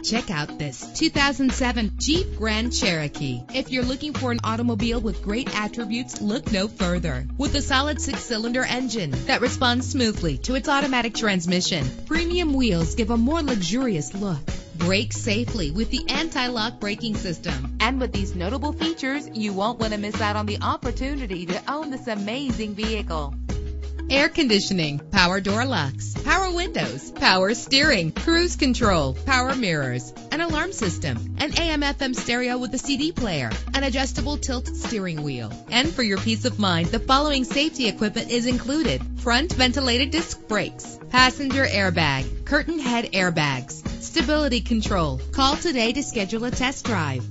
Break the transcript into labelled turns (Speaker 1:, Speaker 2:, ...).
Speaker 1: Check out this 2007 Jeep Grand Cherokee. If you're looking for an automobile with great attributes, look no further. With a solid 6-cylinder engine that responds smoothly to its automatic transmission, premium wheels give a more luxurious look. Brake safely with the anti-lock braking system. And with these notable features, you won't want to miss out on the opportunity to own this amazing vehicle. Air conditioning, power door locks, power windows, power steering, cruise control, power mirrors, an alarm system, an AM/FM stereo with a CD player, an adjustable tilt steering wheel. And for your peace of mind, the following safety equipment is included: front ventilated disc brakes, passenger airbag, curtain head airbags, stability control. Call today to schedule a test drive.